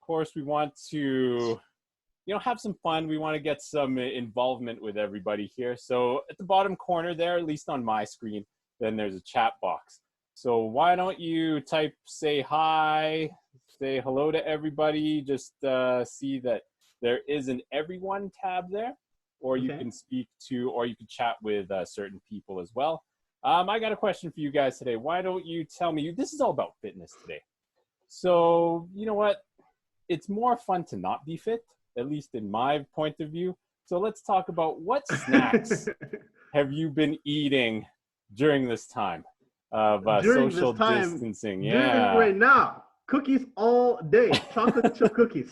course, we want to, have some fun. We want to get some involvement with everybody here. So at the bottom corner there, at least on my screen, then there's a chat box. So why don't you say hi, say hello to everybody, just see that there is an everyone tab there, or you can speak to, or you can chat with certain people as well. I got a question for you guys today. Why don't you tell me, this is all about fitness today. So you know what? It's more fun to not be fit, at least in my point of view. So let's talk about what snacks have you been eating during this time of social distancing? Yeah. Right now, cookies all day, chocolate chip cookies.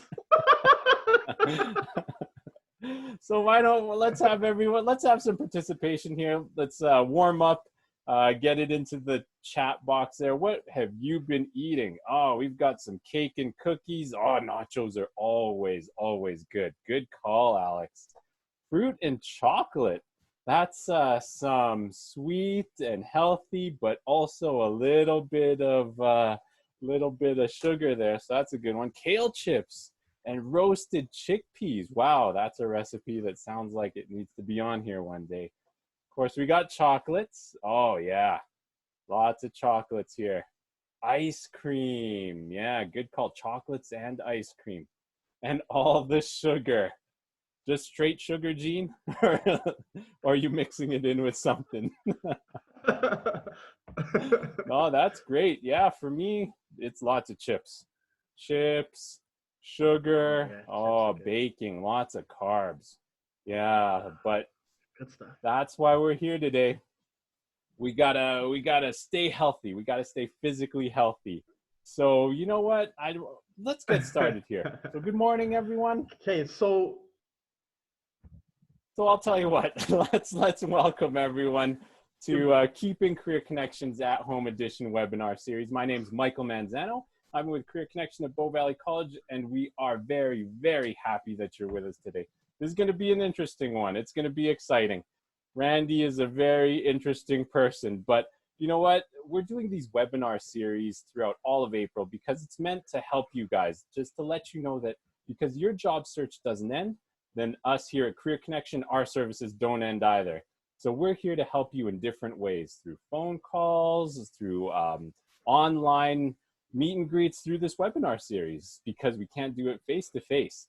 So let's have some participation here. Let's warm up, get it into the chat box there. What have you been eating? Oh, we've got some cake and cookies. Oh, nachos are always good. Good call, Alex. Fruit and chocolate. That's some sweet and healthy, but also a little bit of sugar there. So that's a good one. Kale chips and roasted chickpeas. Wow, that's a recipe that sounds like it needs to be on here one day. Of course, we got chocolates. Oh yeah, lots of chocolates here. Ice cream. Yeah, good call. Chocolates and ice cream. And all the sugar. Just straight sugar, Gene? Or are you mixing it in with something? Oh, that's great. Yeah, for me, it's lots of chips. Chips, sugar, baking, lots of carbs. Yeah, but good stuff. That's why we're here today. We gotta stay healthy. We gotta stay physically healthy. So you know what? Let's get started here. So good morning, everyone. Okay, so I'll tell you what, let's welcome everyone to Keeping Career Connections at Home Edition webinar series. My name is Michael Manzano. I'm with Career Connection at Bow Valley College, and we are very, very happy that you're with us today. This is going to be an interesting one. It's going to be exciting. Randy is a very interesting person, but you know what? We're doing these webinar series throughout all of April because it's meant to help you guys, just to let you know that because your job search doesn't end, then us here at Career Connection, our services don't end either. So we're here to help you in different ways, through phone calls, through online meet and greets, through this webinar series, because we can't do it face-to-face.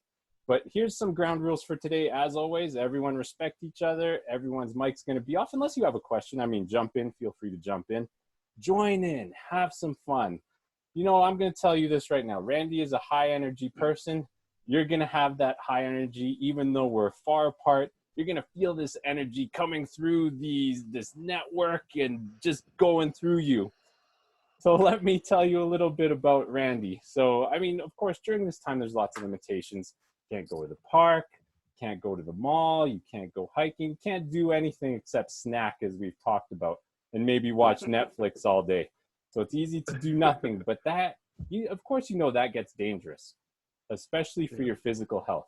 But here's some ground rules for today. As always, everyone respect each other. Everyone's mic's gonna be off, unless you have a question. I mean, jump in, feel free to jump in. Join in, have some fun. You know, I'm gonna tell you this right now. Randy is a high energy person. You're going to have that high energy, even though we're far apart. You're going to feel this energy coming through this network and just going through you. So let me tell you a little bit about Randy. So, I mean, of course, during this time, there's lots of limitations. You can't go to the park, can't go to the mall, you can't go hiking, you can't do anything except snack, as we've talked about, and maybe watch Netflix all day. So it's easy to do nothing, but of course, you know that gets dangerous, especially for your physical health.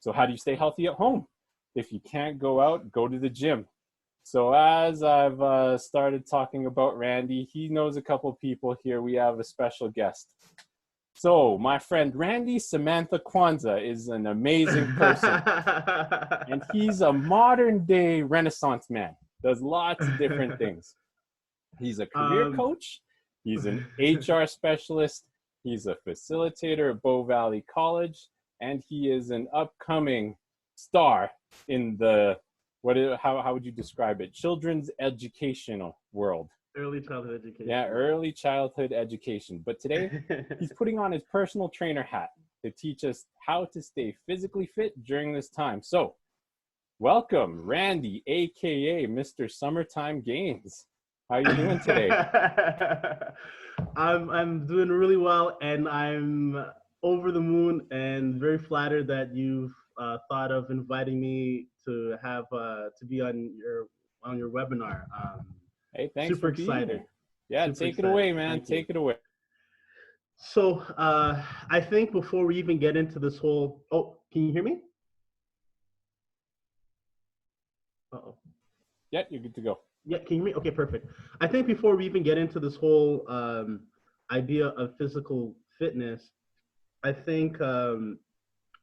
So how do you stay healthy at home? If you can't go out, go to the gym. So as I've started talking about Randy, he knows a couple people here. We have a special guest. So my friend Randy Samantha Quansah is an amazing person. And he's a modern day Renaissance man, does lots of different things. He's a career coach. He's an HR specialist. He's a facilitator at Bow Valley College, and he is an upcoming star in the, how would you describe it? Children's educational world. Early childhood education. Yeah, early childhood education. But today, he's putting on his personal trainer hat to teach us how to stay physically fit during this time. So, welcome, Randy, aka Mr. Summertime Gains. How are you doing today? I'm doing really well, and I'm over the moon and very flattered that you've thought of inviting me to have to be on your webinar. Hey, thanks super for being excited. here. Yeah, Super take excited. It away, man. Take it away. So I think before we even get into this whole, can you hear me? Uh-oh. Yeah, you're good to go. Yeah, can you hear me? Okay, perfect. I think before we even get into this whole idea of physical fitness, I think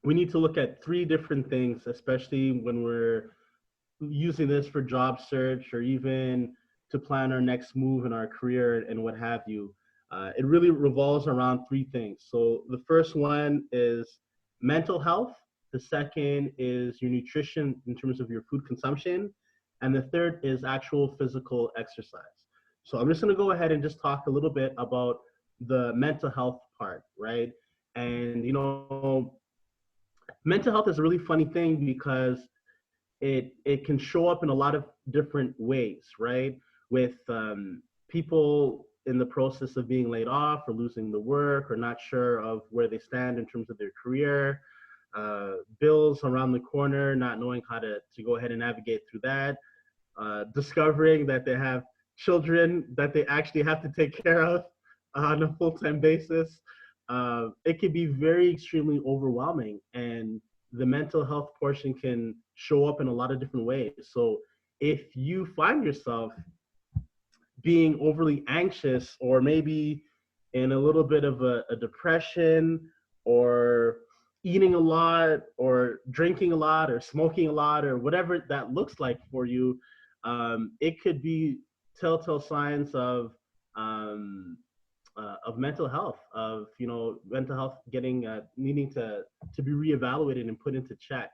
we need to look at three different things, especially when we're using this for job search or even to plan our next move in our career and what have you. It really revolves around three things. So the first one is mental health. The second is your nutrition in terms of your food consumption. And the third is actual physical exercise. So I'm just going to go ahead and just talk a little bit about the mental health part, right? And, mental health is a really funny thing because it can show up in a lot of different ways, right? With people in the process of being laid off or losing the work or not sure of where they stand in terms of their career, bills around the corner, not knowing how to go ahead and navigate through that, discovering that they have children that they actually have to take care of on a full-time basis. It can be very extremely overwhelming, and the mental health portion can show up in a lot of different ways. So if you find yourself being overly anxious or maybe in a little bit of a depression or eating a lot or drinking a lot or smoking a lot or whatever that looks like for you, it could be telltale signs of mental health, of mental health getting needing to be reevaluated and put into check.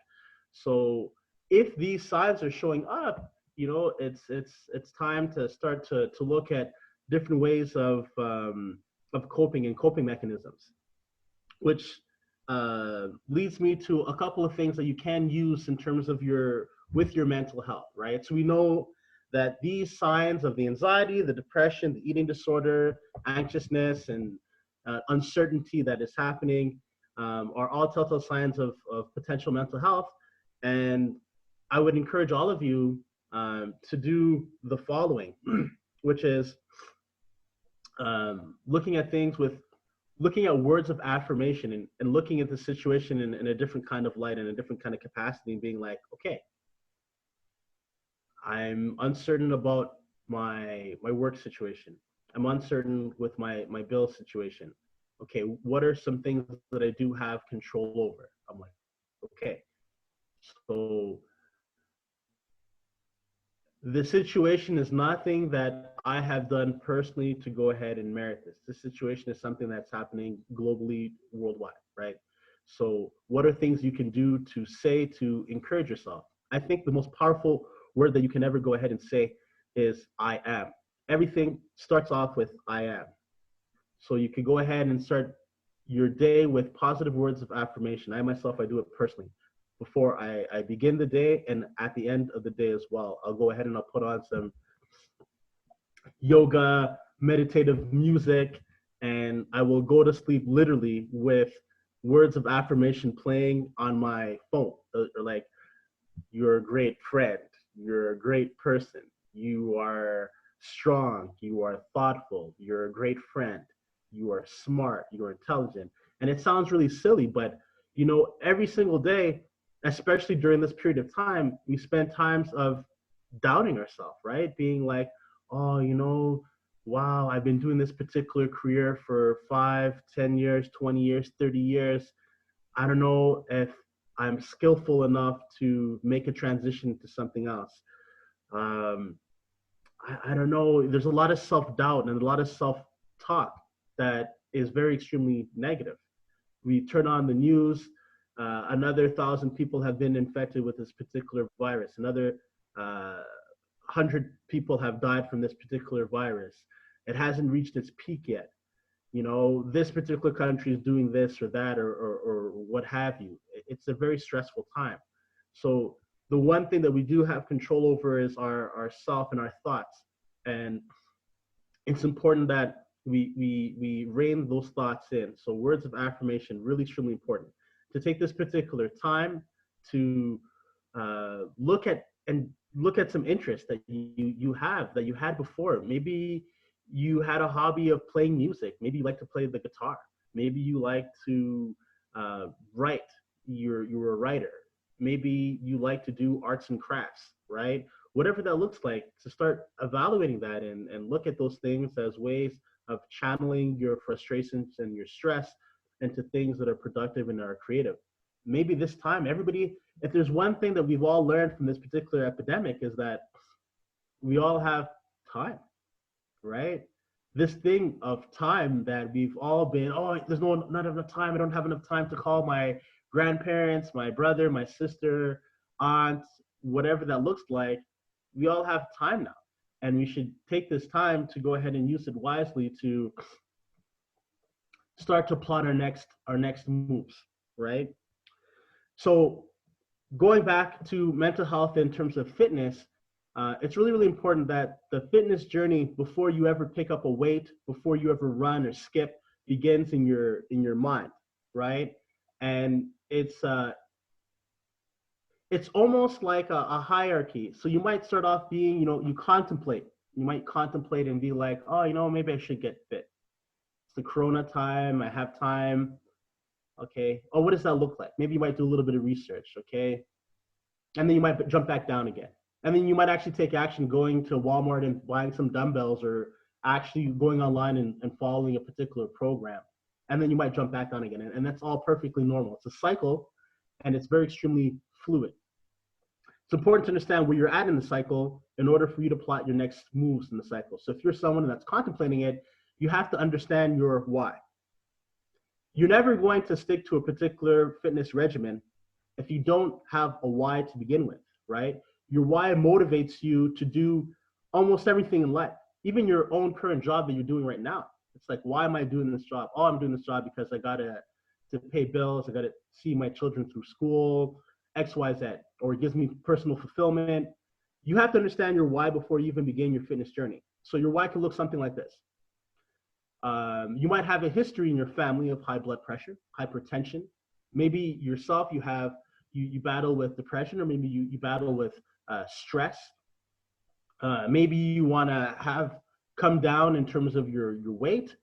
So if these signs are showing up, it's time to start to look at different ways of coping and coping mechanisms, which leads me to a couple of things that you can use in terms of your mental health, right? So we know that these signs of the anxiety, the depression, the eating disorder, anxiousness, and uncertainty that is happening are all telltale signs of potential mental health. And I would encourage all of you to do the following, which is looking at things with looking at words of affirmation and looking at the situation in a different kind of light and a different kind of capacity and being like, okay, I'm uncertain about my work situation. I'm uncertain with my bill situation. Okay, what are some things that I do have control over? I'm like, okay, so the situation is nothing that I have done personally to go ahead and merit this. This situation is something that's happening globally, worldwide, right? So, what are things you can do to say to encourage yourself? I think the most powerful word that you can ever go ahead and say is I am. Everything starts off with I am. So, you can go ahead and start your day with positive words of affirmation. I myself, I do it personally before I begin the day and at the end of the day as well. I'll go ahead and I'll put on some yoga, meditative music, and I will go to sleep literally with words of affirmation playing on my phone. Or like, you're a great friend, you're a great person, you are strong, you are thoughtful, you're a great friend, you are smart, you're intelligent. And it sounds really silly, but every single day, especially during this period of time, we spend times of doubting ourselves, right? Being like, oh, wow, I've been doing this particular career for 5, 10 years, 20 years, 30 years. I don't know if I'm skillful enough to make a transition to something else. Um, I don't know. There's a lot of self-doubt and a lot of self-talk that is very extremely negative. We turn on the news, another 1,000 people have been infected with this particular virus. Another 100 people have died from this particular virus. It hasn't reached its peak yet. This particular country is doing this or that or what have you. It's a very stressful time. So the one thing that we do have control over is our self and our thoughts. And it's important that we rein those thoughts in. So words of affirmation, really extremely important. To take this particular time to look at some interests that you have that you had before. Maybe you had a hobby of playing music. Maybe you like to play the guitar. Maybe you like to write. You're a writer. Maybe you like to do arts and crafts, right? Whatever that looks like, to start evaluating that and look at those things as ways of channeling your frustrations and your stress into things that are productive and are creative. Maybe this time, everybody, if there's one thing that we've all learned from this particular epidemic, is that we all have time, right? This thing of time that we've all been, oh, there's not enough time. I don't have enough time to call my grandparents, my brother, my sister, aunt, whatever that looks like. We all have time now. And we should take this time to go ahead and use it wisely to start to plot our next moves, right? So going back to mental health in terms of fitness, it's really, really important that the fitness journey, before you ever pick up a weight, before you ever run or skip, begins in your mind, right? And it's almost like a hierarchy. So you might start off being, you might contemplate and be like, oh, maybe I should get fit. It's the Corona time, I have time. Okay. Oh, what does that look like? Maybe you might do a little bit of research. Okay. And then you might jump back down again. And then you might actually take action, going to Walmart and buying some dumbbells, or actually going online and following a particular program. And then you might jump back down again. And that's all perfectly normal. It's a cycle, and it's very extremely fluid. It's important to understand where you're at in the cycle in order for you to plot your next moves in the cycle. So if you're someone that's contemplating it, you have to understand your why. You're never going to stick to a particular fitness regimen if you don't have a why to begin with, right? Your why motivates you to do almost everything in life, even your own current job that you're doing right now. It's like, why am I doing this job? Oh, I'm doing this job because I got to pay bills. I got to see my children through school, X, Y, Z, or it gives me personal fulfillment. You have to understand your why before you even begin your fitness journey. So your why can look something like this. You might have a history in your family of high blood pressure, hypertension. Maybe yourself, you battle with depression, or maybe you battle with stress. Maybe you want to come down in terms of your weight.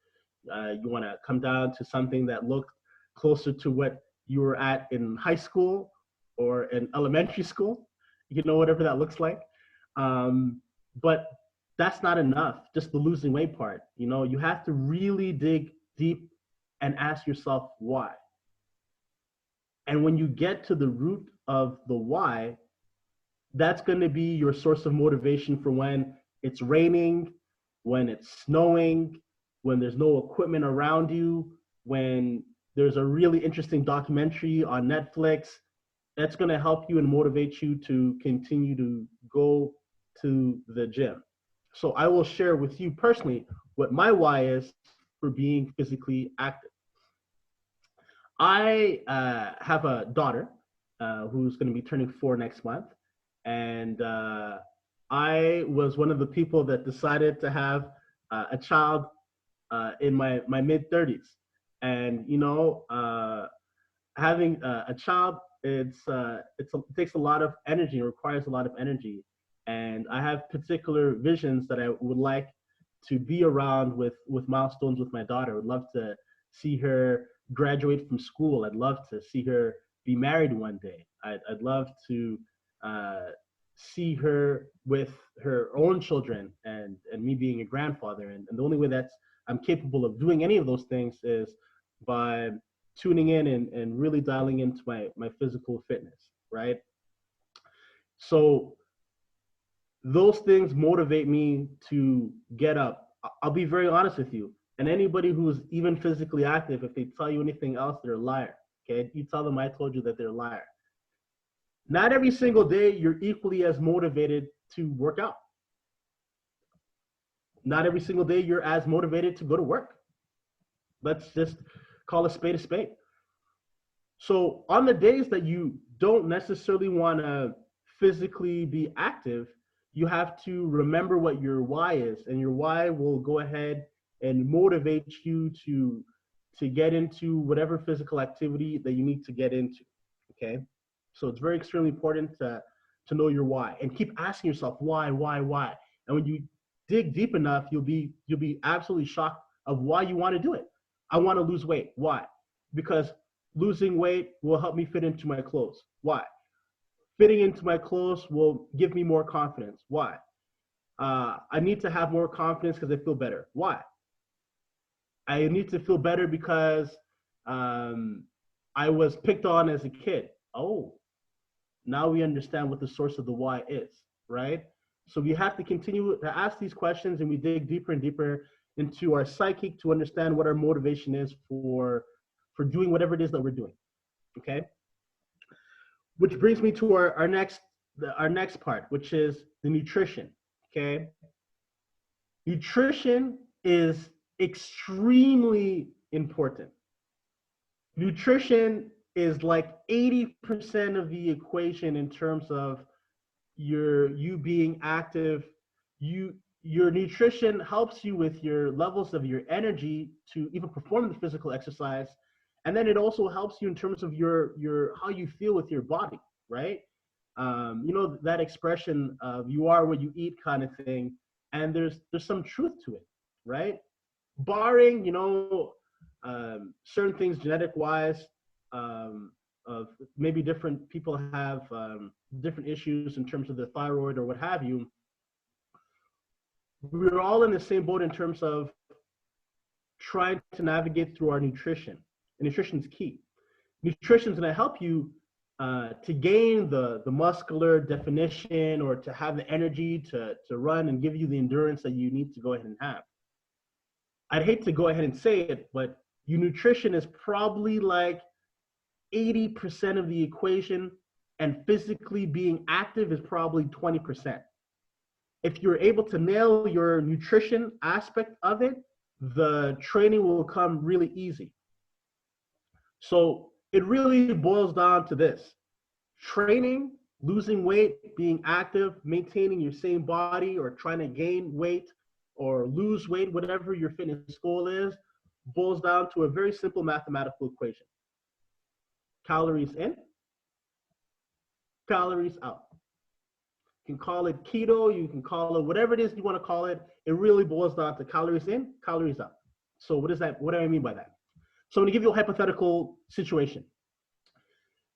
You want to come down to something that looked closer to what you were at in high school or in elementary school, whatever that looks like. But that's not enough, just the losing weight part. You have to really dig deep and ask yourself why. And when you get to the root of the why, that's going to be your source of motivation for when it's raining, when it's snowing, when there's no equipment around you, when there's a really interesting documentary on Netflix. That's going to help you and motivate you to continue to go to the gym. So I will share with you personally what my why is for being physically active. I have a daughter who's going to be turning 4 next month. And I was one of the people that decided to have a child in my mid-30s. And, having a child, it takes a lot of energy, it requires a lot of energy. And I have particular visions that I would like to be around with milestones with my daughter. I would love to see her graduate from school. I'd love to see her be married one day. I'd love to see her with her own children and me being a grandfather. And the only way that I'm capable of doing any of those things is by tuning in and really dialing into my physical fitness, right? So those things motivate me to get up. I'll be very honest with you. And anybody who's even physically active, if they tell you anything else, they're a liar. Okay, you tell them I told you that they're a liar. Not every single day you're equally as motivated to work out. Not every single day you're as motivated to go to work. Let's just call a spade a spade. So on the days that you don't necessarily want to physically be active, you have to remember what your why is, and your why will go ahead and motivate you to get into whatever physical activity that you need to get into, okay? So it's very extremely important to know your why, and keep asking yourself why. And when you dig deep enough, you'll be absolutely shocked of why you want to do it. I want to lose weight. Why? Because losing weight will help me fit into my clothes. Why? Fitting into my clothes will give me more confidence. Why? I need to have more confidence because I feel better. Why? I need to feel better because I was picked on as a kid. Oh, now we understand what the source of the why is, right? So we have to continue to ask these questions, and we dig deeper and deeper into our psychic to understand what our motivation is for doing whatever it is that we're doing. Okay. Which brings me to our next part, which is the nutrition. Okay. Nutrition is extremely important. Nutrition is like 80% of the equation in terms of you being active. Your nutrition helps you with your levels of your energy to even perform the physical exercise, and then it also helps you in terms of your how you feel with your body, right? You know that expression of "you are what you eat" kind of thing, and there's some truth to it, right? Barring certain things genetic wise, of maybe different people have different issues in terms of the thyroid or what have you. We're all in the same boat in terms of trying to navigate through our nutrition. And nutrition is key. Nutrition is going to help you to gain the muscular definition, or to have the energy to run and give you the endurance that you need to go ahead and have. I'd hate to go ahead and say it, but your nutrition is probably like 80% of the equation, and physically being active is probably 20%. If you're able to nail your nutrition aspect of it, the training will come really easy. So it really boils down to this: training, losing weight, being active, maintaining your same body, or trying to gain weight or lose weight, whatever your fitness goal is, boils down to a very simple mathematical equation. Calories in, calories out. You can call it keto, you can call it whatever it is you want to call it. It really boils down to calories in, calories out. So what do I mean by that? So I'm going to give you a hypothetical situation.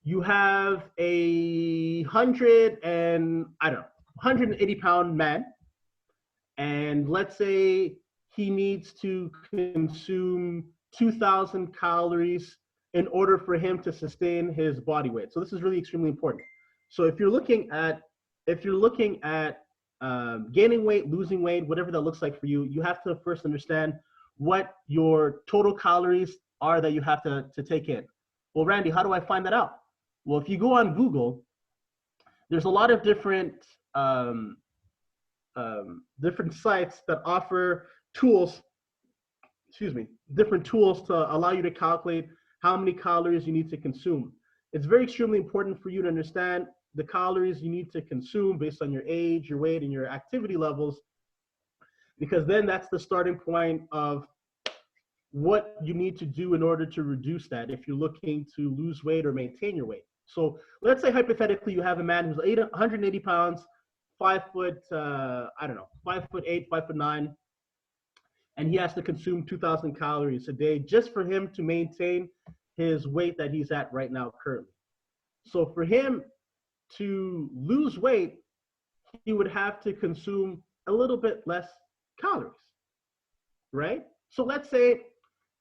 You have a 180-pound man, and let's say he needs to consume 2,000 calories in order for him to sustain his body weight. So this is really extremely important. So if you're looking at gaining weight, losing weight, whatever that looks like for you, you have to first understand what your total calories are that you have to take in. Well, Randy, how do I find that out? Well, if you go on Google, there's a lot of different sites that offer tools, different tools to allow you to calculate how many calories you need to consume. It's very extremely important for you to understand the calories you need to consume based on your age, your weight, and your activity levels, because then that's the starting point of what you need to do in order to reduce that if you're looking to lose weight or maintain your weight. So let's say hypothetically you have a man who's 180 pounds, 5'8", 5'9", and he has to consume 2,000 calories a day just for him to maintain his weight that he's at right now currently. So for him to lose weight, he would have to consume a little bit less calories, right? So let's say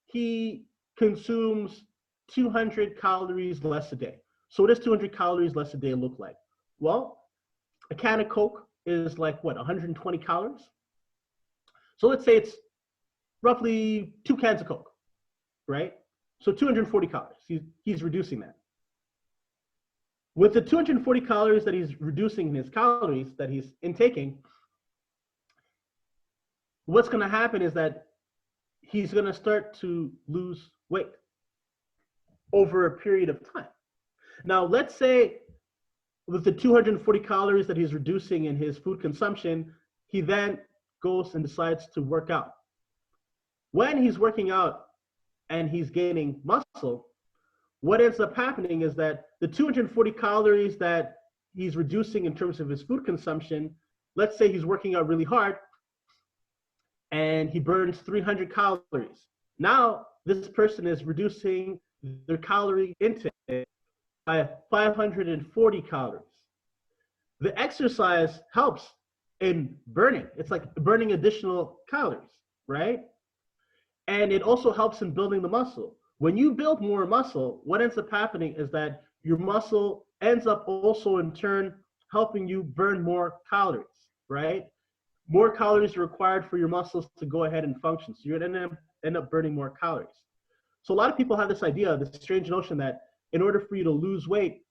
he consumes 200 calories less a day. So what does 200 calories less a day look like? Well, a can of Coke is like what, 120 calories? So let's say it's roughly 2 cans of Coke, right? So 240 calories, he's reducing that. With the 240 calories that he's reducing in his calories that he's intaking, what's going to happen is that he's going to start to lose weight over a period of time. Now, let's say with the 240 calories that he's reducing in his food consumption, he then goes and decides to work out. When he's working out and he's gaining muscle, what ends up happening is that the 240 calories that he's reducing in terms of his food consumption, let's say he's working out really hard and he burns 300 calories. Now, this person is reducing their calorie intake by 540 calories. The exercise helps in burning. It's like burning additional calories, right? And it also helps in building the muscle. When you build more muscle, what ends up happening is that your muscle ends up also in turn helping you burn more calories, right? More calories are required for your muscles to go ahead and function. So you're going to end up burning more calories. So a lot of people have this idea, this strange notion that in order for you to lose weight,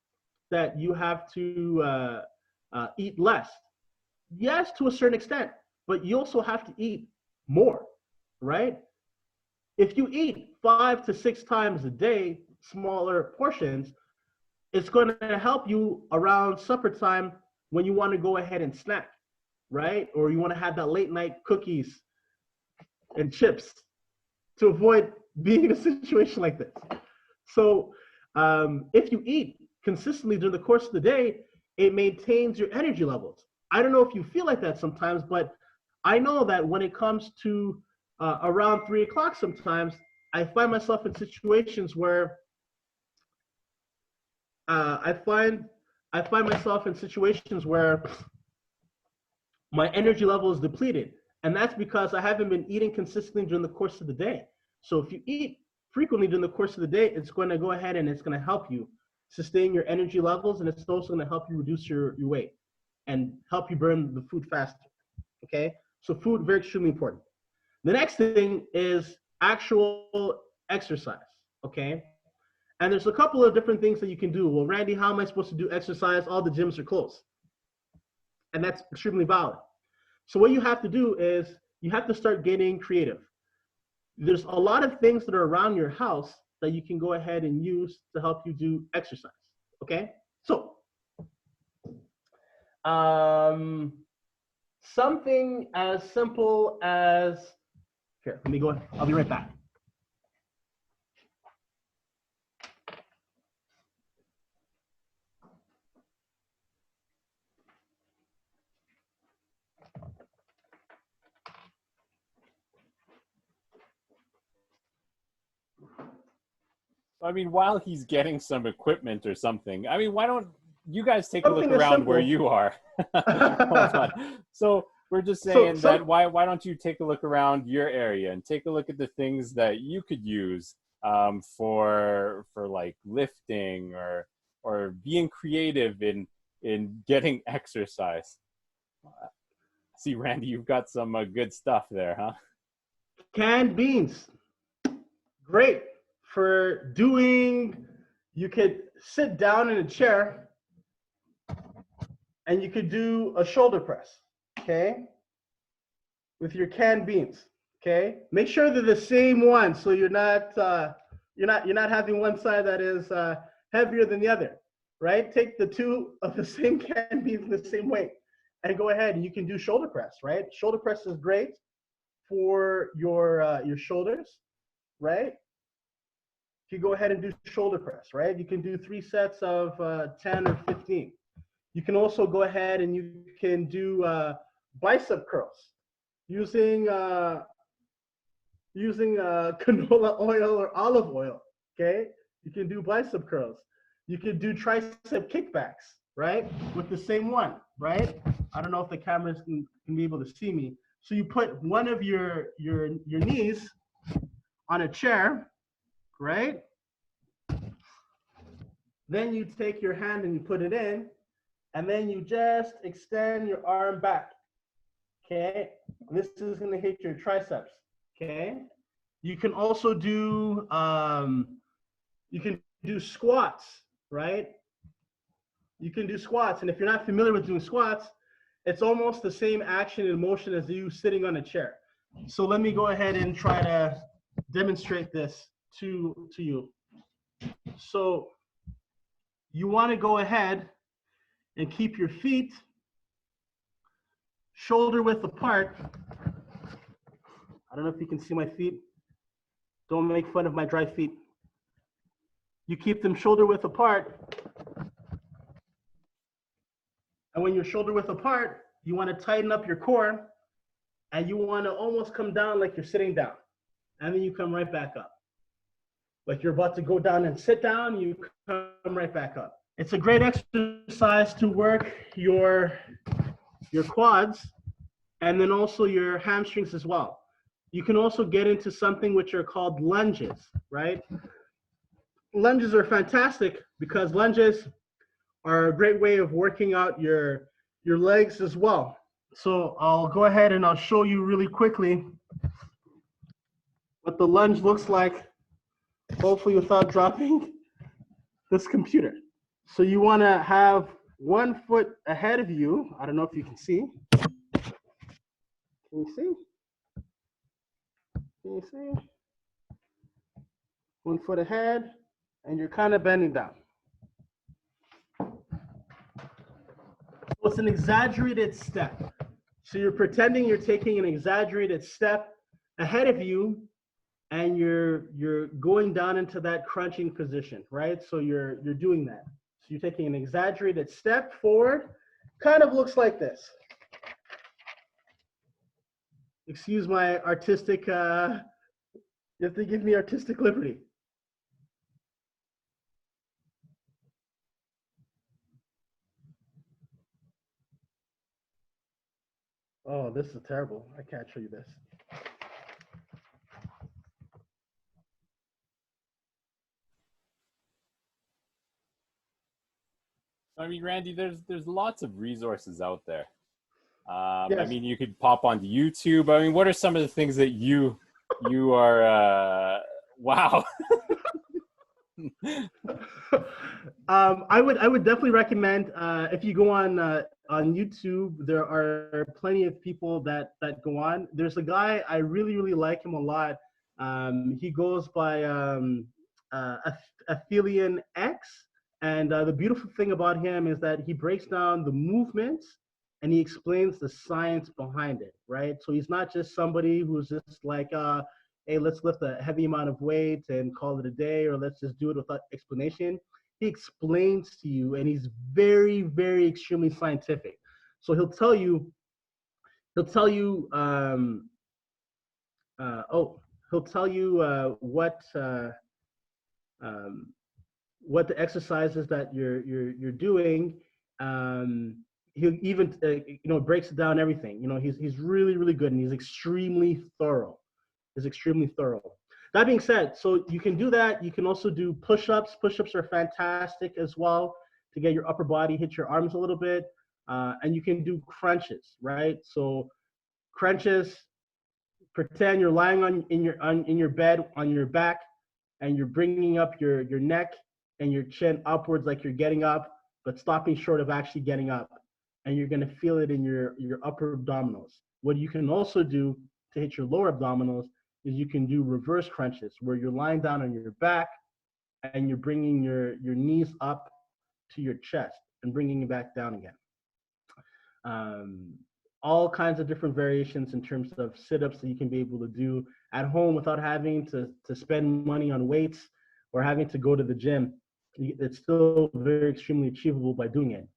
that you have to eat less. Yes, to a certain extent, but you also have to eat more, right? If you eat 5 to 6 times a day, smaller portions, it's going to help you around supper time when you want to go ahead and snack, right? Or you want to have that late night cookies and chips to avoid being in a situation like this. So if you eat consistently during the course of the day, it maintains your energy levels. I don't know if you feel like that sometimes, but I know that when it comes to around 3 o'clock sometimes, I find myself in situations where I find myself in situations where my energy level is depleted. And that's because I haven't been eating consistently during the course of the day. So if you eat frequently during the course of the day, it's going to go ahead and it's going to help you sustain your energy levels, and it's also going to help you reduce your weight and help you burn the food faster. Okay? So food, very extremely important. The next thing is actual exercise. Okay? And there's a couple of different things that you can do. Well, Randy, how am I supposed to do exercise? All the gyms are closed. And that's extremely valid. So what you have to do is you have to start getting creative. There's a lot of things that are around your house that you can go ahead and use to help you do exercise. Okay? So something as simple as, here, let me go, I'll be right back. I mean, while he's getting some equipment or something, I mean, why don't you guys take a look Something as around simple. where you are? Hold on. So we're just saying that why don't you take a look around your area and take a look at the things that you could use for like lifting or being creative in getting exercise. See, Randy, you've got some good stuff there, huh? Canned beans. Great for doing, you could sit down in a chair and you could do a shoulder press, okay, with your canned beans, okay. Make sure they're the same one, so you're not having one side that is heavier than the other, right? Take the two of the same canned beans the same weight, and go ahead and you can do shoulder press, right? Shoulder press is great for your shoulders, right? You go ahead and do shoulder press, right? You can do 3 sets of 10 or 15. You can also go ahead and you can do bicep curls using canola oil or olive oil, okay? You can do bicep curls. You can do tricep kickbacks, right? With the same one, right? I don't know if the cameras can be able to see me. So you put one of your knees on a chair, right? Then you take your hand and you put it in, and then you just extend your arm back, okay? This is gonna hit your triceps, okay? You can also do, squats, right? You can do squats, and if you're not familiar with doing squats, it's almost the same action and motion as you sitting on a chair. So let me go ahead and try to demonstrate this to you. So you want to go ahead and keep your feet shoulder width apart. I don't know if you can see my feet. Don't make fun of my dry feet. You keep them shoulder width apart. And when you're shoulder width apart, you want to tighten up your core, and you want to almost come down like you're sitting down. And then you come right back up. Like you're about to go down and sit down, you come right back up. It's a great exercise to work your quads and then also your hamstrings as well. You can also get into something which are called lunges, right? Lunges are fantastic because lunges are a great way of working out your legs as well. So I'll go ahead and I'll show you really quickly what the lunge looks like, hopefully without dropping this computer. So you want to have 1 foot ahead of you. I don't know if you can see. Can you see? Can you see? 1 foot ahead, and you're kind of bending down. So it's an exaggerated step. So you're pretending you're taking an exaggerated step ahead of you, and you're going down into that crunching position, right? So you're doing that. So you're taking an exaggerated step forward. Kind of looks like this. Excuse my artistic, you have to give me artistic liberty. Oh, this is terrible. I can't show you this. I mean, Randy, there's lots of resources out there. Yes. I mean, you could pop onto YouTube. I mean, what are some of the things that you are? Wow. I would definitely recommend if you go on YouTube, there are plenty of people that go on. There's a guy I really like him a lot. He goes by Athelian X, and the beautiful thing about him is that he breaks down the movements and he explains the science behind it, right? So he's not just somebody who's just like hey, let's lift a heavy amount of weight and call it a day, or let's just do it without explanation. He explains to you, and he's very extremely scientific. So he'll tell you he'll tell you what the exercises that you're doing. He'll even breaks it down everything. He's really good, and he's extremely thorough. That being said, so you can do that. You can also do push-ups. Push-ups are fantastic as well to get your upper body, hit your arms a little bit. And you can do crunches, right? So crunches, pretend you're lying in your bed on your back, and you're bringing up your neck and your chin upwards like you're getting up, but stopping short of actually getting up. And you're gonna feel it in your upper abdominals. What you can also do to hit your lower abdominals is you can do reverse crunches, where you're lying down on your back and you're bringing your knees up to your chest and bringing it back down again. All kinds of different variations in terms of sit-ups that you can be able to do at home without having to spend money on weights or having to go to the gym. It's still very extremely achievable by doing it.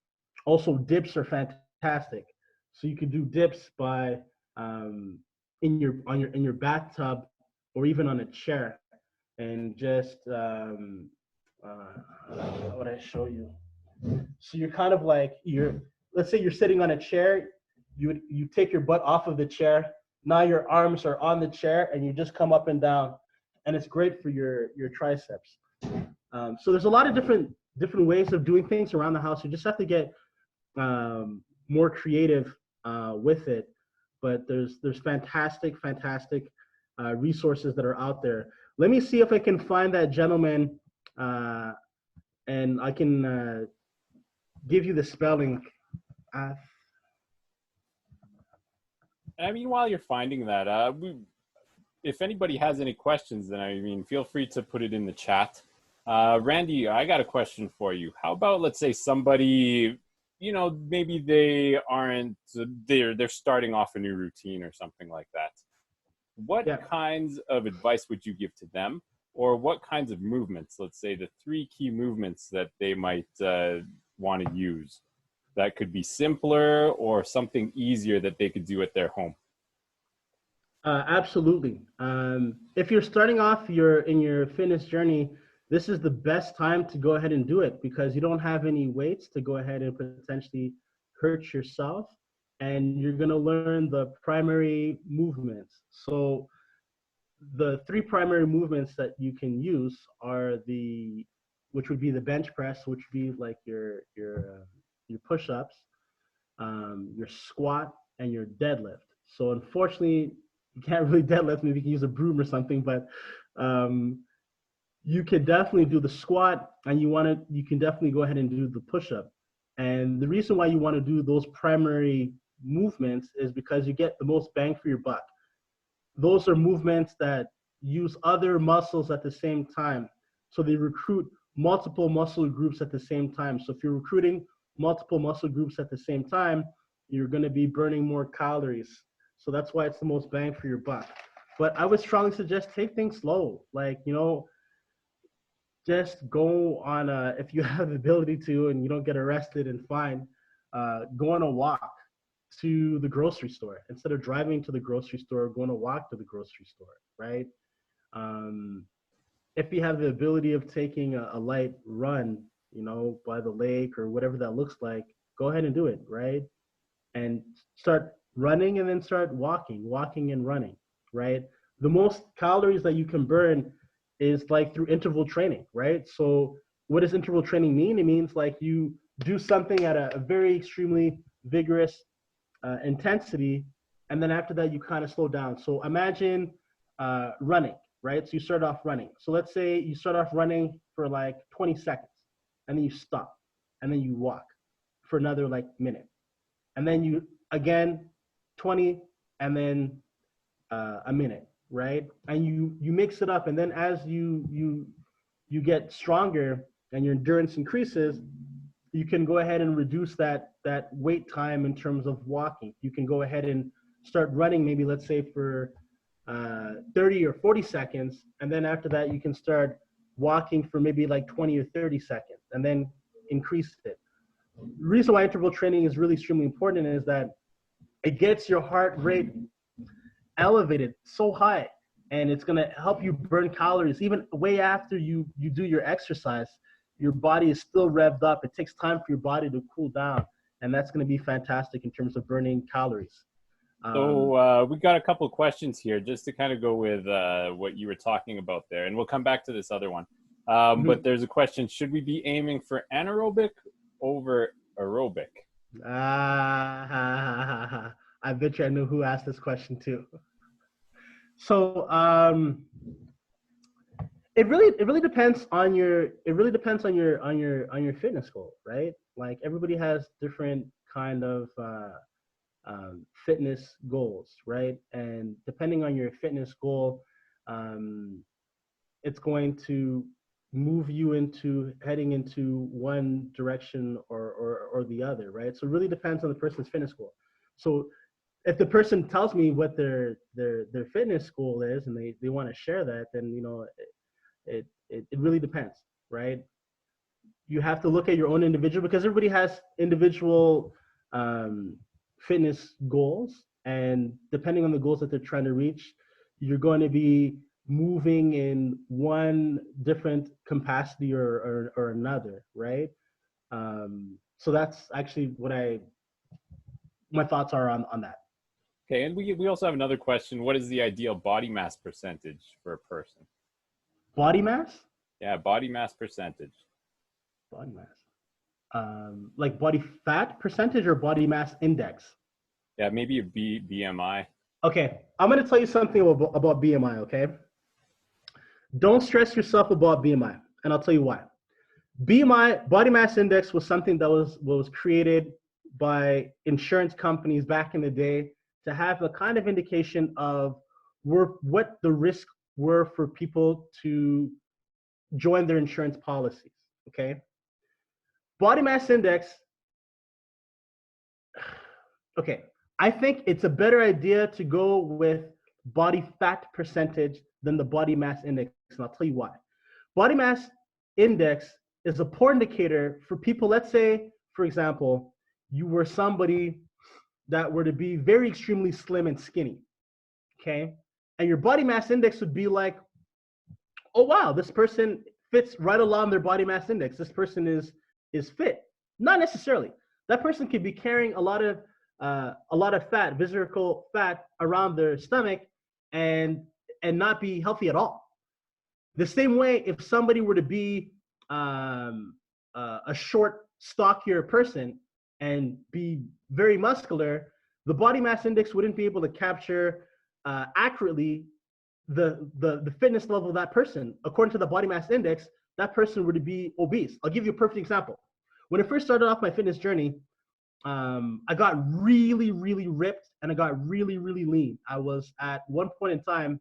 Also, dips are fantastic. So you could do dips by in your bathtub or even on a chair, and just what would I show you? So you're kind of like let's say you're sitting on a chair, you take your butt off of the chair. Now your arms are on the chair, and you just come up and down, and it's great for your triceps. So there's a lot of different ways of doing things around the house. You just have to get more creative with it. But there's fantastic resources that are out there. Let me see if I can find that gentleman, and I can give you the spelling. I mean, while you're finding that, if anybody has any questions, then I mean, feel free to put it in the chat. Randy, I got a question for you. How about, let's say somebody, maybe they're starting off a new routine or something like that. What kinds of advice would you give to them, or what kinds of movements, let's say the 3 key movements that they might want to use, that could be simpler or something easier that they could do at their home? Absolutely. If you're starting off in your fitness journey, this is the best time to go ahead and do it, because you don't have any weights to go ahead and potentially hurt yourself, and you're going to learn the primary movements. So the three primary movements that you can use are which would be the bench press, which would be like your push-ups, your squat, and your deadlift. So unfortunately, you can't really deadlift. Maybe you can use a broom or something, but you can definitely do the squat, and you can definitely go ahead and do the push-up. And the reason why you want to do those primary movements is because you get the most bang for your buck. Those are movements that use other muscles at the same time. So they recruit multiple muscle groups at the same time. So if you're recruiting multiple muscle groups at the same time, you're going to be burning more calories. So that's why it's the most bang for your buck. But I would strongly suggest take things slow. Like, just go on if you have the ability to and you don't get arrested and fined, go on a walk to the grocery store instead of driving to the grocery store. Going to walk to the grocery store, right? If you have the ability of taking a light run, by the lake or whatever that looks like, go ahead and do it, right? And start running and then start walking and running, right? The most calories that you can burn is like through interval training, right? So what does interval training mean? It means like you do something at a very extremely vigorous intensity, and then after that you kind of slow down. So imagine running, right? So you start off running. So let's say you start off running for like 20 seconds, and then you stop, and then you walk for another like minute, and then you again 20, and then a minute, right? And you mix it up, and then as you get stronger and your endurance increases, you can go ahead and reduce that wait time in terms of walking. You can go ahead and start running, maybe let's say for 30 or 40 seconds, and then after that you can start walking for maybe like 20 or 30 seconds, and then increase it. The reason why interval training is really extremely important is that it gets your heart rate elevated so high, and it's going to help you burn calories even way after you do your exercise. Your body is still revved up. It takes time for your body to cool down, and that's going to be fantastic in terms of burning calories. So we got a couple of questions here just to kind of go with what you were talking about there, and we'll come back to this other one. But there's a question: should we be aiming for anaerobic over aerobic? I bet you I know who asked this question too. So it really depends on your fitness goal, right? Like everybody has different kind of fitness goals, right? And depending on your fitness goal, it's going to move you into heading into one direction or the other, right? So it really depends on the person's fitness goal. So if the person tells me what their fitness goal is and they want to share that, then it really depends, right? You have to look at your own individual, because everybody has individual fitness goals, and depending on the goals that they're trying to reach, you're going to be moving in one different capacity or another, right? So that's actually my thoughts are on that. Okay, and we also have another question. What is the ideal body mass percentage for a person? Body mass? Yeah, body mass percentage. Body mass. Like body fat percentage or body mass index? Yeah, maybe a BMI. Okay, I'm going to tell you something about BMI, okay? Don't stress yourself about BMI, and I'll tell you why. BMI, body mass index, was something that was created by insurance companies back in the day to have a kind of indication of what the risks were for people to join their insurance policies, okay? Body mass index, okay, I think it's a better idea to go with body fat percentage than the body mass index, and I'll tell you why. Body mass index is a poor indicator for people. Let's say, for example, you were somebody that were to be very extremely slim and skinny, okay? And your body mass index would be like, oh wow, this person fits right along their body mass index. This person is fit. Not necessarily. That person could be carrying a lot of fat, visceral fat around their stomach, and and not be healthy at all. The same way, if somebody were to be a short, stockier person and be very muscular, the body mass index wouldn't be able to capture accurately the fitness level of that person. According to the body mass index, that person would be obese. I'll give you a perfect example. When I first started off my fitness journey, I got really, really ripped and I got really, really lean. I was at one point in time,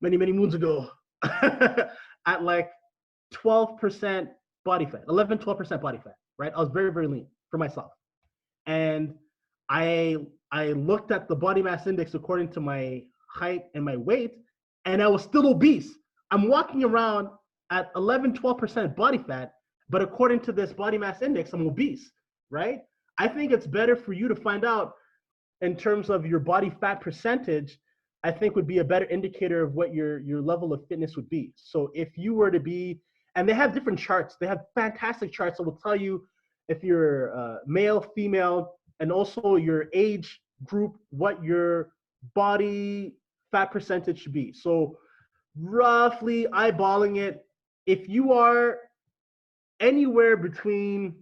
many, many moons ago, at like 12% body fat, 11, 12% body fat, right? I was very, very lean for myself. And I looked at the body mass index according to my height and my weight, and I was still obese. I'm walking around at 11, 12% body fat, but according to this body mass index, I'm obese, right? I think it's better for you to find out in terms of your body fat percentage, I think would be a better indicator of what your level of fitness would be. So if you were to be, and they have different charts, they have fantastic charts that will tell you if you're male, female, and also your age group, what your body fat percentage should be. So roughly eyeballing it, if you are anywhere between,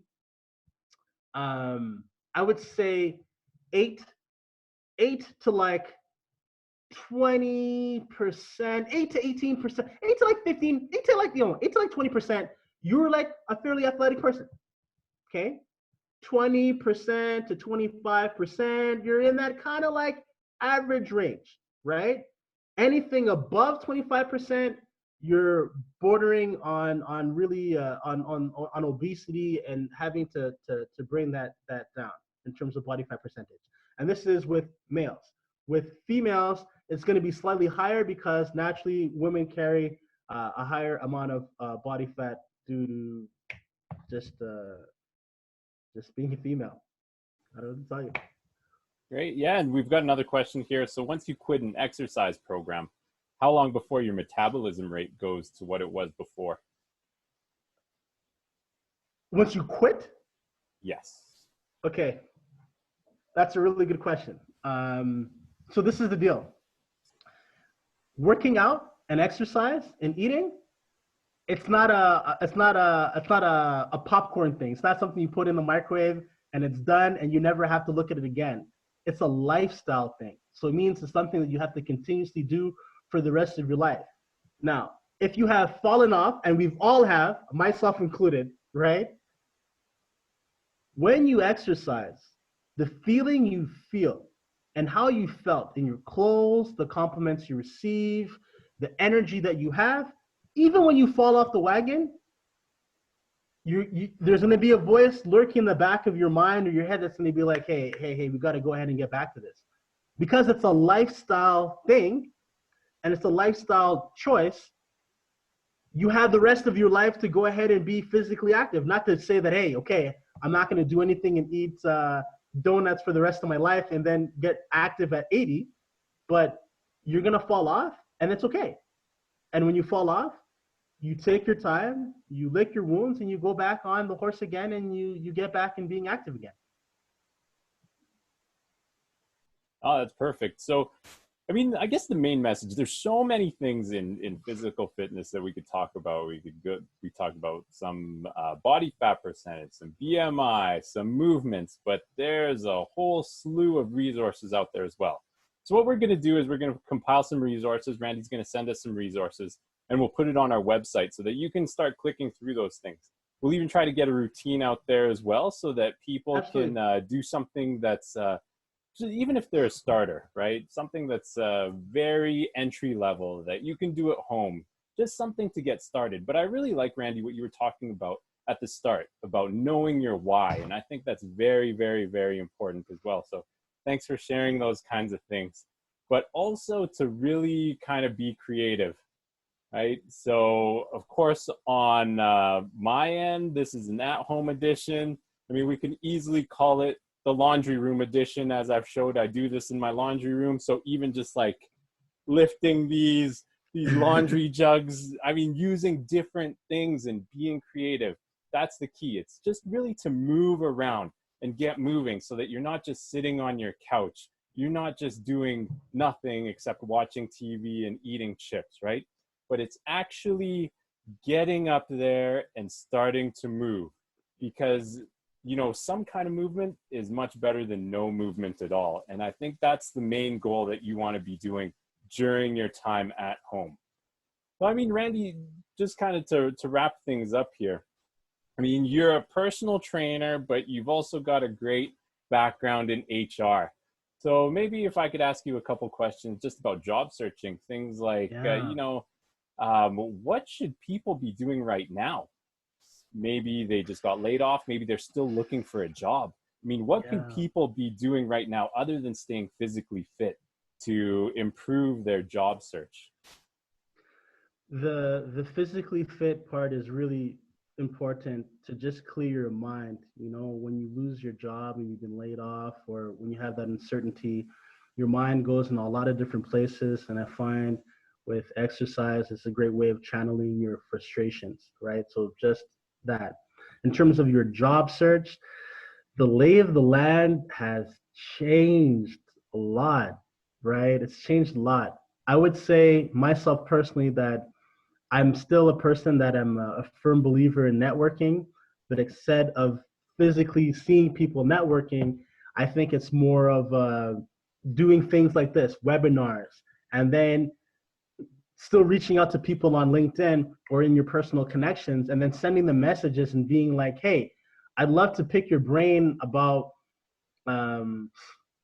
I would say 8 to like 20%, 8 to 18%, 8 to like 15, 8 to like, 8 to like 20%, you're like a fairly athletic person. Okay. 20% to 25%, you're in that kind of like average range, right? Anything above 25%, you're bordering on really on obesity and having to bring that down in terms of body fat percentage. And this is with males. With females, it's going to be slightly higher because naturally women carry a higher amount of body fat due to just being a female. I don't know what to tell you. Great. Yeah, and we've got another question here. So once you quit an exercise program, how long before your metabolism rate goes to what it was before? Once you quit? Yes. Okay. That's a really good question. So this is the deal. Working out and exercise and eating, it's not a popcorn thing. It's not something you put in the microwave and it's done and you never have to look at it again. It's a lifestyle thing. So it means it's something that you have to continuously do for the rest of your life. Now, if you have fallen off, and we've all have, myself included, right? When you exercise, the feeling you feel and how you felt in your clothes, the compliments you receive, the energy that you have, even when you fall off the wagon, there's going to be a voice lurking in the back of your mind or your head that's going to be like, hey, we got to go ahead and get back to this. Because it's a lifestyle thing and it's a lifestyle choice, you have the rest of your life to go ahead and be physically active. Not to say that, hey, okay, I'm not going to do anything and eat donuts for the rest of my life and then get active at 80, but you're going to fall off and it's okay. And when you fall off, you take your time, you lick your wounds, and you go back on the horse again, and you get back in being active again. Oh, that's perfect. So, I mean, I guess the main message, there's so many things in physical fitness that we could talk about. We talked about some body fat percentage, some BMI, some movements, but there's a whole slew of resources out there as well. So what we're going to do is we're going to compile some resources. Randy's going to send us some resources, and we'll put it on our website so that you can start clicking through those things. We'll even try to get a routine out there as well so that people Absolutely. Can do something that's, even if they're a starter, right? Something that's very entry level that you can do at home, just something to get started. But I really like, Randy, what you were talking about at the start, about knowing your why. And I think that's very, very, very important as well. So thanks for sharing those kinds of things. But also to really kind of be creative. Right. So, of course, on my end, this is an at-home edition. I mean, we can easily call it the laundry room edition. As I've showed, I do this in my laundry room. So even just like lifting these laundry jugs, I mean, using different things and being creative, that's the key. It's just really to move around and get moving so that you're not just sitting on your couch you're not just doing nothing except watching TV and eating chips, right? But it's actually getting up there and starting to move, because some kind of movement is much better than no movement at all. And I think that's the main goal that you want to be doing during your time at home. Well, I mean, Randy, just kind of to wrap things up here, I mean, you're a personal trainer, but you've also got a great background in HR. So maybe if I could ask you a couple questions just about job searching, things like, Yeah. what should people be doing right now? Maybe they just got laid off. Maybe they're still looking for a job. I mean, what can Yeah. people be doing right now other than staying physically fit to improve their job search? The physically fit part is really important to just clear your mind. When you lose your job and you've been laid off, or when you have that uncertainty, your mind goes in a lot of different places. And I find with exercise, it's a great way of channeling your frustrations, right? So just that. In terms of your job search, the lay of the land has changed a lot, right? It's changed a lot. I would say myself personally that I'm still a person that I'm a firm believer in networking, but instead of physically seeing people networking, I think it's more of doing things like this, webinars, and then still reaching out to people on LinkedIn or in your personal connections, and then sending them messages and being like, hey, I'd love to pick your brain about um,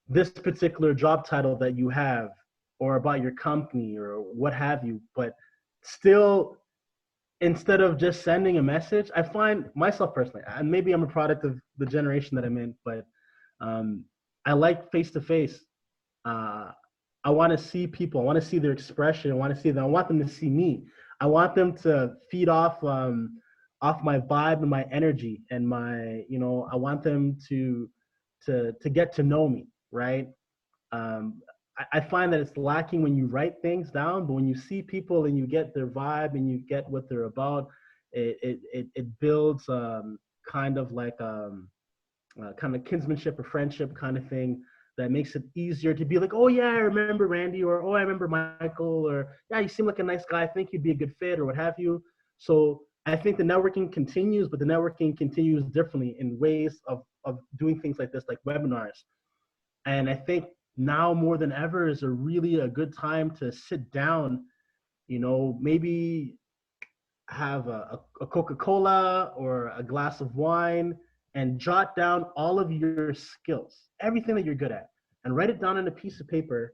this particular job title that you have, or about your company, or what have you, but still, instead of just sending a message, I find myself personally, and maybe I'm a product of the generation that I'm in, but um, I like face to face. I want to see people. I want to see their expression. I want to see them. I want them to see me. I want them to feed off my vibe and my energy and my, I want them to get to know me, right? um, I find that it's lacking when you write things down, but when you see people and you get their vibe and you get what they're about, it builds kind of like kind of kinsmanship or friendship kind of thing that makes it easier to be like, oh yeah, I remember Randy, or oh, I remember Michael, or yeah, you seem like a nice guy. I think you'd be a good fit, or what have you. So I think the networking continues, but the networking continues differently in ways of doing things like this, like webinars. And I think now more than ever is a good time to sit down, maybe have a Coca-Cola or a glass of wine and jot down all of your skills, everything that you're good at, and write it down on a piece of paper,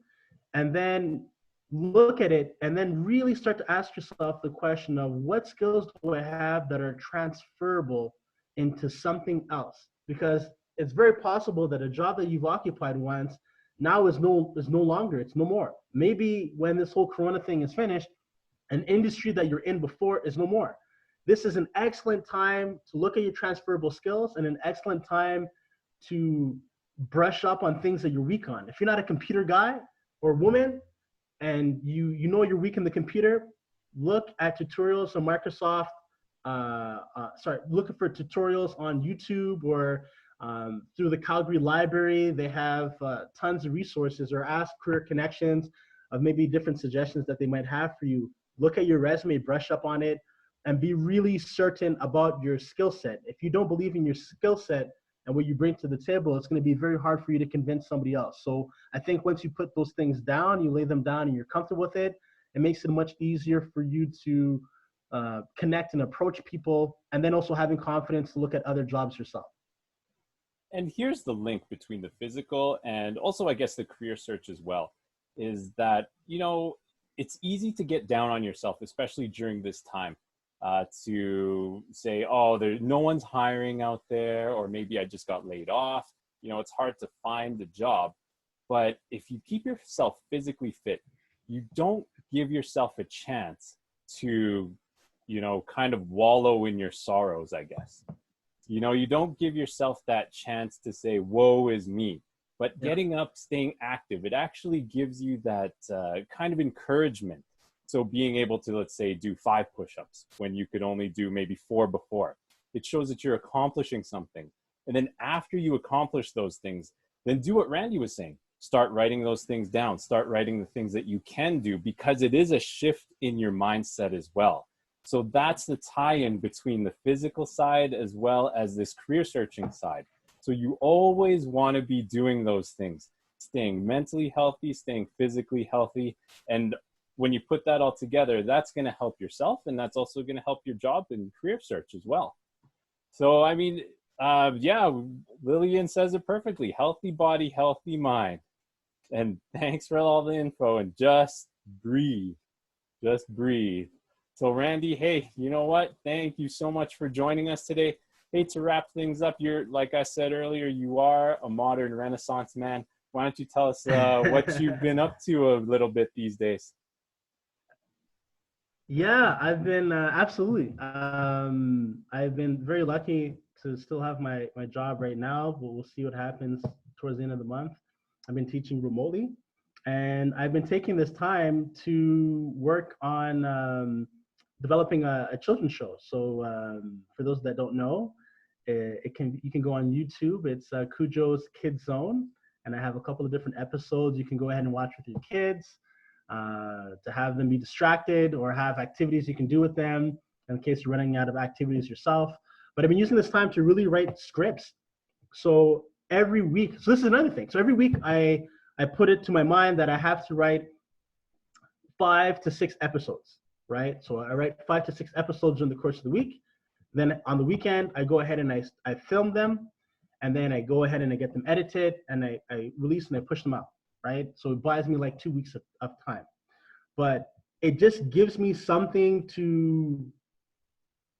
and then look at it and then really start to ask yourself the question of what skills do I have that are transferable into something else? Because it's very possible that a job that you've occupied once now is no longer, it's no more. Maybe when this whole corona thing is finished, an industry that you're in before is no more. This is an excellent time to look at your transferable skills, and an excellent time to brush up on things that you're weak on. If you're not a computer guy or woman, and you know you're weak in the computer, look at tutorials on Microsoft. Looking for tutorials on YouTube, or through the Calgary Library. They have tons of resources, or ask Career Connections of maybe different suggestions that they might have for you. Look at your resume, brush up on it, and be really certain about your skill set. If you don't believe in your skill set and what you bring to the table, it's going to be very hard for you to convince somebody else. So I think once you put those things down, you lay them down and you're comfortable with it, it makes it much easier for you to connect and approach people, and then also having confidence to look at other jobs yourself. And here's the link between the physical and also, I guess, the career search as well, is that, it's easy to get down on yourself, especially during this time, to say, oh, no one's hiring out there, or maybe I just got laid off. It's hard to find a job. But if you keep yourself physically fit, you don't give yourself a chance to, kind of wallow in your sorrows, I guess. You don't give yourself that chance to say, woe is me. But Yeah. getting up, staying active, it actually gives you that kind of encouragement. So being able to, let's say, do 5 push-ups when you could only do maybe 4 before, it shows that you're accomplishing something. And then after you accomplish those things, then do what Randy was saying. start writing those things down, start writing the things that you can do, because it is a shift in your mindset as well. So that's the tie-in between the physical side as well as this career searching side. So you always want to be doing those things, staying mentally healthy, staying physically healthy. And when you put that all together, that's going to help yourself, and that's also going to help your job and career search as well. So, I mean, yeah, Lillian says it perfectly. Healthy body, healthy mind. And thanks for all the info, and just breathe. Just breathe. So Randy, hey, you know what? Thank you so much for joining us today. Hey, to wrap things up, you're, like I said earlier, you are a modern Renaissance man. Why don't you tell us what you've been up to a little bit these days? Yeah, I've been absolutely. I've been very lucky to still have my job right now, but we'll see what happens towards the end of the month. I've been teaching remotely, and I've been taking this time to work on developing a children's show. So for those that don't know, you can go on YouTube. It's Cujo's Kids Zone, and I have a couple of different episodes you can go ahead and watch with your kids. To have them be distracted or have activities you can do with them in case you're running out of activities yourself. But I've been using this time to really write scripts. So every week, so this is another thing. So every week I put it to my mind that I have to write 5 to 6 episodes, right? So I write 5 to 6 episodes during the course of the week. Then on the weekend, I go ahead and I film them, and then I go ahead and I get them edited, and I release and I push them out, right? So it buys me like 2 weeks of time. But it just gives me something to,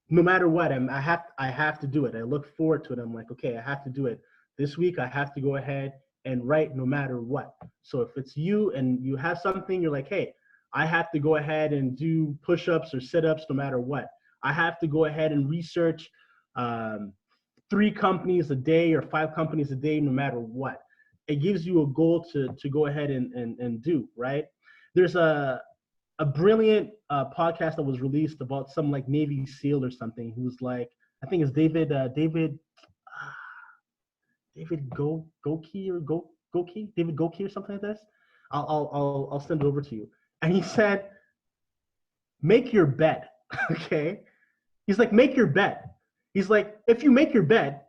no matter what, I have to do it. I look forward to it. I'm like, okay, I have to do it. This week I have to go ahead and write no matter what. So if it's you and you have something, you're like, hey, I have to go ahead and do push-ups or sit-ups no matter what. I have to go ahead and research 3 companies a day or 5 companies a day no matter what. It gives you a goal to go ahead and do, right? There's a brilliant podcast that was released about some like Navy SEAL or something who's like, I think it's David Goki or David Goki or something like this. I'll send it over to you. And he said, make your bed. Okay. He's like, make your bed. He's like, if you make your bed,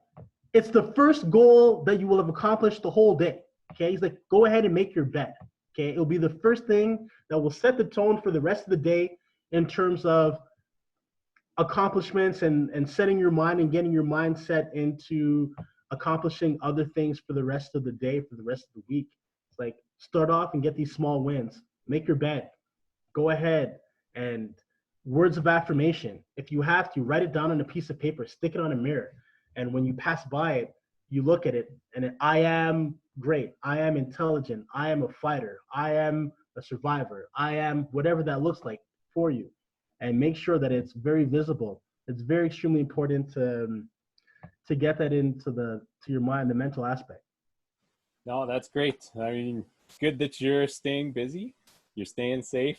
it's the first goal that you will have accomplished the whole day. Okay. He's like, go ahead and make your bed. Okay. It'll be the first thing that will set the tone for the rest of the day in terms of accomplishments and setting your mind and getting your mindset into accomplishing other things for the rest of the day, for the rest of the week. It's like, start off and get these small wins. Make your bed. Go ahead and words of affirmation. If you have to, write it down on a piece of paper, stick it on a mirror. And when you pass by it, you look at it and I am great. I am intelligent. I am a fighter. I am a survivor. I am whatever that looks like for you. And make sure that it's very visible. It's very extremely important to get that to your mind, the mental aspect. No, that's great. I mean, it's good that you're staying busy, you're staying safe.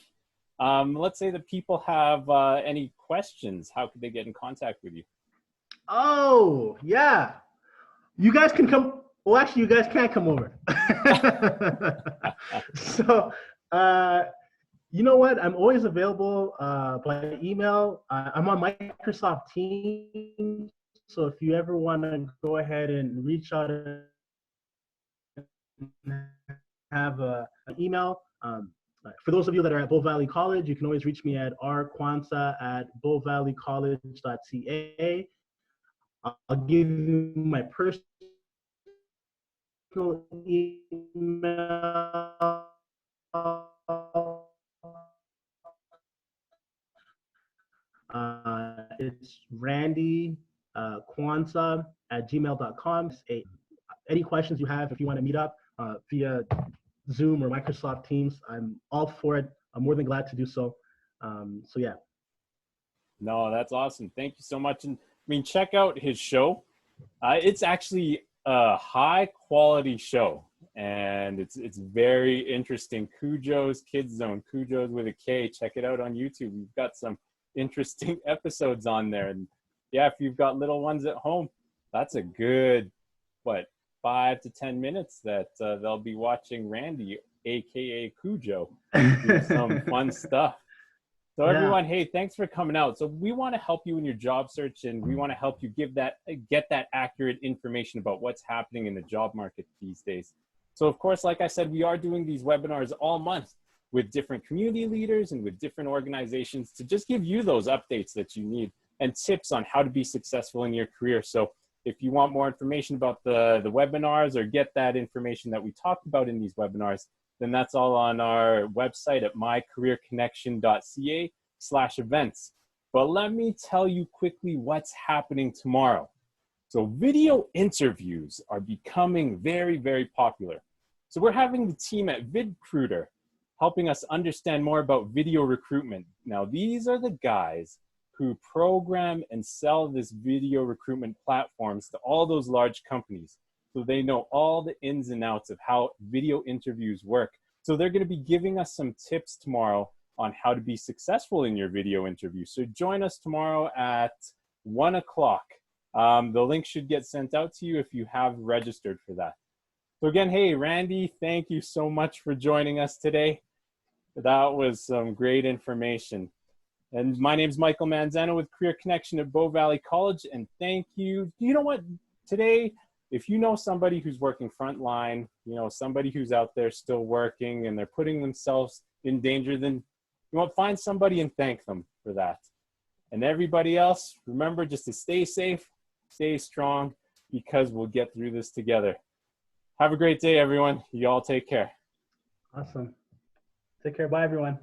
Let's say that people have any questions. How could they get in contact with you? Oh, yeah. You guys can come. Well, actually, you guys can't come over. So, you know what? I'm always available by email. I'm on Microsoft Teams. So if you ever want to go ahead and reach out and have an email, for those of you that are at Bow Valley College, you can always reach me at rquansah@bowvalleycollege.ca. I'll give you my personal email. It's Randy Quansah at gmail.com. Any questions you have, if you want to meet up via Zoom or Microsoft Teams, I'm all for it. I'm more than glad to do so. So yeah. No, that's awesome. Thank you so much. And I mean, check out his show. It's actually a high quality show, and it's very interesting. Cujo's Kids Zone, Cujo's with a K. Check it out on YouTube. We've got some interesting episodes on there. And yeah, if you've got little ones at home, that's a good, 5 to 10 minutes that they'll be watching Randy, aka Cujo, do some fun stuff. So Yeah. everyone, hey, thanks for coming out. So we want to help you in your job search, and we want to help you get that accurate information about what's happening in the job market these days. So of course, like I said, we are doing these webinars all month with different community leaders and with different organizations to just give you those updates that you need and tips on how to be successful in your career. So if you want more information about the webinars or get that information that we talked about in these webinars, then that's all on our website at mycareerconnection.ca/events. But let me tell you quickly what's happening tomorrow. So video interviews are becoming very, very popular. So we're having the team at VidCruiter helping us understand more about video recruitment. Now, these are the guys who program and sell this video recruitment platforms to all those large companies. So they know all the ins and outs of how video interviews work. So they're going to be giving us some tips tomorrow on how to be successful in your video interview. So join us tomorrow at 1 o'clock. The link should get sent out to you if you have registered for that. So again, hey, Randy, thank you so much for joining us today. That was some great information. And my name is Michael Manzano with Career Connection at Bow Valley College. And thank you. You know what? Today, if you know somebody who's working frontline, you know, somebody who's out there still working and they're putting themselves in danger, then you want to find somebody and thank them for that. And everybody else, remember just to stay safe, stay strong, because we'll get through this together. Have a great day, everyone. You all take care. Awesome. Take care. Bye, everyone.